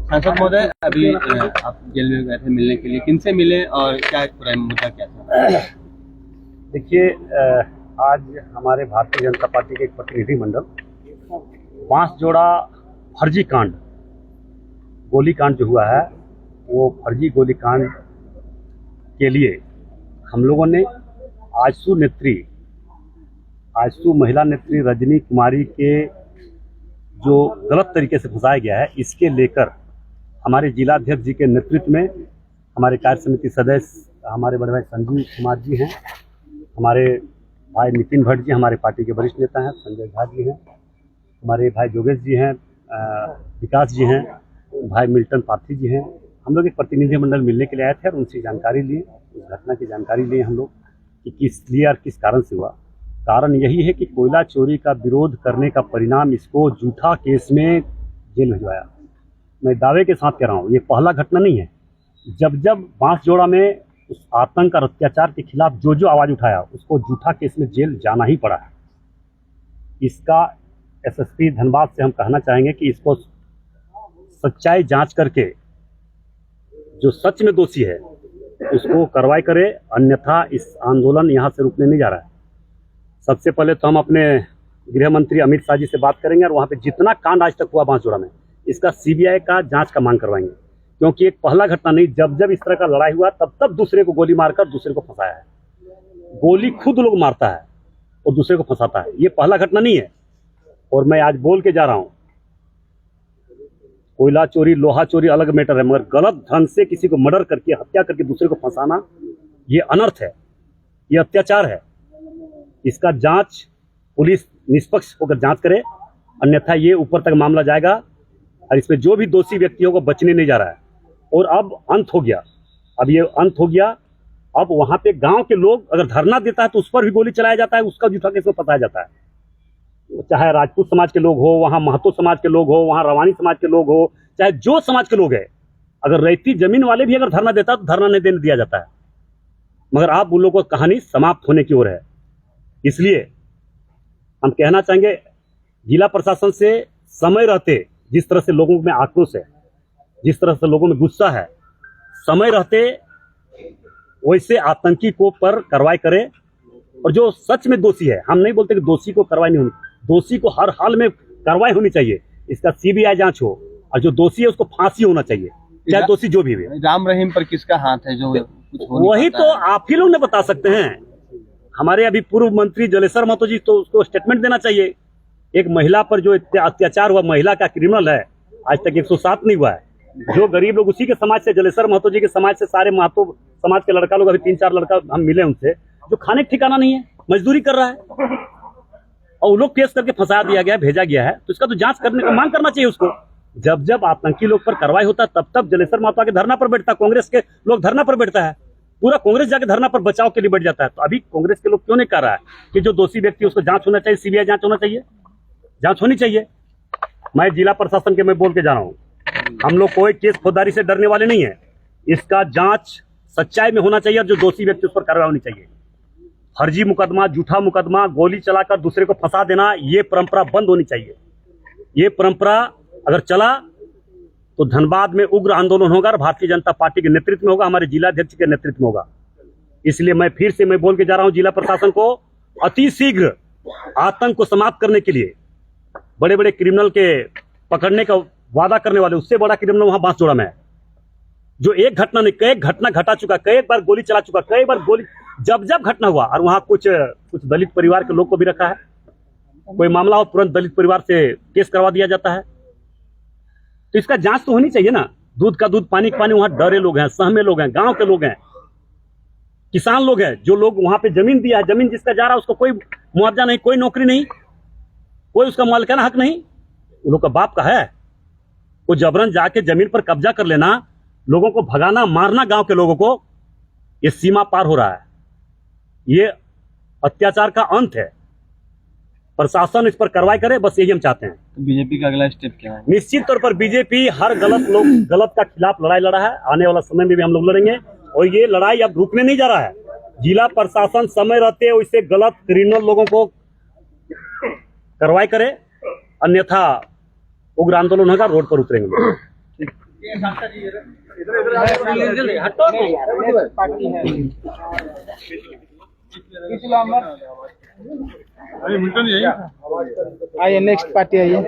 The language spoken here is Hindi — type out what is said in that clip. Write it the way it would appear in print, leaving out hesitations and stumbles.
सांसद महोदय, अभी आप जेल में गए थे मिलने के लिए, किनसे मिले और क्या पूरा मुद्दा क्या था? देखिए, आज हमारे भारतीय जनता पार्टी के एक प्रतिनिधिमंडल बांसजोड़ा फर्जी कांड, गोलीकांड जो हुआ है, वो फर्जी गोलीकांड के लिए हम लोगों ने आजसू महिला नेत्री रजनी कुमारी के जो गलत तरीके से फंसाया गया है, इसके लेकर हमारे जिलाध्यक्ष जी के नेतृत्व में हमारे कार्य समिति सदस्य हमारे बड़े भाई संजीव कुमार जी हैं, हमारे भाई नितिन भट्ट जी हमारे पार्टी के वरिष्ठ नेता हैं, संजय झा जी हैं, हमारे भाई जोगेश जी हैं, विकास जी हैं, भाई मिल्टन पार्थी जी हैं। हम लोग एक प्रतिनिधिमंडल मिलने के लिए आए थे और उनसे जानकारी लिए, उस घटना की जानकारी लिए हम लोग कि किस लिए और किस कारण से हुआ। कारण यही है कि कोयला चोरी का विरोध करने का परिणाम इसको झूठा केस में जेल भिजवाया। मैं दावे के साथ कह रहा हूँ, ये पहला घटना नहीं है। जब जब बांसजोड़ा में उस आतंक और अत्याचार के खिलाफ जो आवाज़ उठाया, उसको झूठा केस में जेल जाना ही पड़ा है। इसका एसएसपी धनबाद से हम कहना चाहेंगे कि इसको सच्चाई जांच करके जो सच में दोषी है उसको कार्रवाई करे, अन्यथा इस आंदोलन यहाँ से रुकने नहीं जा रहा है। सबसे पहले तो हम अपने गृह मंत्री अमित शाह जी से बात करेंगे और वहाँ पे जितना कांड आज तक हुआ बांसजोड़ा में, इसका सीबीआई का जांच का मांग करवाएंगे, क्योंकि एक पहला घटना नहीं, जब जब इस तरह का लड़ाई हुआ तब दूसरे को गोली मारकर दूसरे को फंसाया है। गोली खुद लोग मारता है और दूसरे को फंसाता है, ये पहला घटना नहीं है। और मैं आज बोल के जा रहा हूँ, कोयला चोरी लोहा चोरी अलग मैटर है, मगर गलत ढंग से किसी को मर्डर करके हत्या करके दूसरे को फंसाना, ये अनर्थ है, ये अत्याचार है। इसका जांच पुलिस निष्पक्ष होकर जांच करे, अन्यथा ये ऊपर तक मामला जाएगा और इसमें जो भी दोषी व्यक्ति होगा बचने नहीं जा रहा है। और अब अंत हो गया, अब ये अंत हो गया। अब वहां पे गांव के लोग अगर धरना देता है तो उस पर भी गोली चलाया जाता है, उसका झूठा केस में फंसाया जाता है। चाहे राजपूत समाज के लोग हो, वहां महतो समाज के लोग हो, वहां रवानी समाज के लोग हो, चाहे जो समाज के लोग है, अगर रैती जमीन वाले भी अगर धरना देता है तो धरना नहीं देने दिया जाता है। मगर आप उन लोगों की कहानी समाप्त होने की ओर है। इसलिए हम कहना चाहेंगे जिला प्रशासन से, समय रहते जिस तरह से लोगों में आक्रोश है, जिस तरह से लोगों में गुस्सा है, समय रहते वैसे आतंकी को पर कार्रवाई करे। और जो सच में दोषी है, हम नहीं बोलते कि दोषी को कार्रवाई नहीं होनी, दोषी को हर हाल में कार्रवाई होनी चाहिए, इसका सीबीआई जांच हो, और जो दोषी है उसको फांसी होना चाहिए, चाहे दोषी जो भी है। राम रहीम पर किसका हाथ है जो कुछ वही तो आप ही लोग ने बता सकते हैं। हमारे अभी पूर्व मंत्री जलेसर महतो जी, तो उसको स्टेटमेंट देना चाहिए। एक महिला पर जो अत्याचार हुआ, महिला का क्रिमिनल है, आज तक 107 नहीं हुआ है। जो गरीब लोग उसी के समाज से, जलेसर महतो जी के समाज से, सारे महतो समाज के लड़का लोग, अभी 3-4 लड़का हम मिले उनसे, जो खाने का ठिकाना नहीं है, मजदूरी कर रहा है, और वो लोग केस करके फंसा दिया गया, भेजा गया है। तो इसका तो जांच करने का मांग करना चाहिए उसको। जब जब आतंकी लोग पर कार्रवाई होता है तब जलेसर महतो के धरना पर बैठता, कांग्रेस के लोग धरना पर बैठता है, पूरा कांग्रेस जाके धरना पर बचाव के लिए बैठ जाता है। तो अभी कांग्रेस के लोग क्यों नहीं कर रहा है कि जो दोषी व्यक्ति उसको जांच होना चाहिए, सीबीआई जांच होना चाहिए, जांच होनी चाहिए। मैं जिला प्रशासन के मैं बोल के जा रहा हूँ, हम लोग कोई केस फौजदारी से डरने वाले नहीं है। इसका जांच सच्चाई में होना चाहिए और जो दोषी व्यक्ति उस पर कार्रवाई होनी चाहिए। फर्जी मुकदमा, झूठा मुकदमा, गोली चलाकर दूसरे को फंसा देना, ये परंपरा बंद होनी चाहिए। ये परंपरा अगर चला तो धनबाद में उग्र आंदोलन होगा और भारतीय जनता पार्टी के नेतृत्व में होगा, हमारे जिलाध्यक्ष के नेतृत्व में होगा। इसलिए मैं फिर से मैं बोल के जा रहा हूं जिला प्रशासन को, अति शीघ्र आतंक को समाप्त करने के लिए, बड़े बड़े क्रिमिनल के पकड़ने का वादा करने वाले, उससे बड़ा क्रिमिनल वहां बांसजोड़ा में है, जो एक घटना नहीं कई घटना घटा चुका, कई बार गोली चला चुका, कई बार गोली जब घटना हुआ। और वहां कुछ दलित परिवार के लोग को भी रखा है, कोई मामला हो तुरंत दलित परिवार से केस करवा दिया जाता है। तो इसका जांच तो होनी चाहिए ना। दूध का दूध पानी का पानी, वहां डरे लोग हैं, सहमे लोग हैं, गांव के लोग हैं, किसान लोग हैं, जो लोग वहां पे जमीन दिया है, जमीन जिसका जा रहा है उसको कोई मुआवजा नहीं, कोई नौकरी नहीं, कोई उसका मालिकाना हक नहीं, उन लोग का बाप का है। वो जबरन जाके जमीन पर कब्जा कर लेना, लोगों को भगाना, मारना, गांव के लोगों को, ये सीमा पार हो रहा है। ये अत्याचार का अंत है। प्रशासन इस पर कार्रवाई करे, बस यही हम चाहते हैं। तो बीजेपी का अगला स्टेप क्या है? निश्चित तौर पर बीजेपी हर गलत का खिलाफ लड़ाई लड़ा है, आने वाला समय में भी हम लोग लड़ेंगे, और ये लड़ाई अब रुकने नहीं जा रहा है। जिला प्रशासन समय रहते वैसे गलत क्रिमिनल लोगों को कार्रवाई करे, अन्यथा उग्र आंदोलन होगा, रोड पर उतरेंगे। आइए नेक्स्ट पार्टी आइए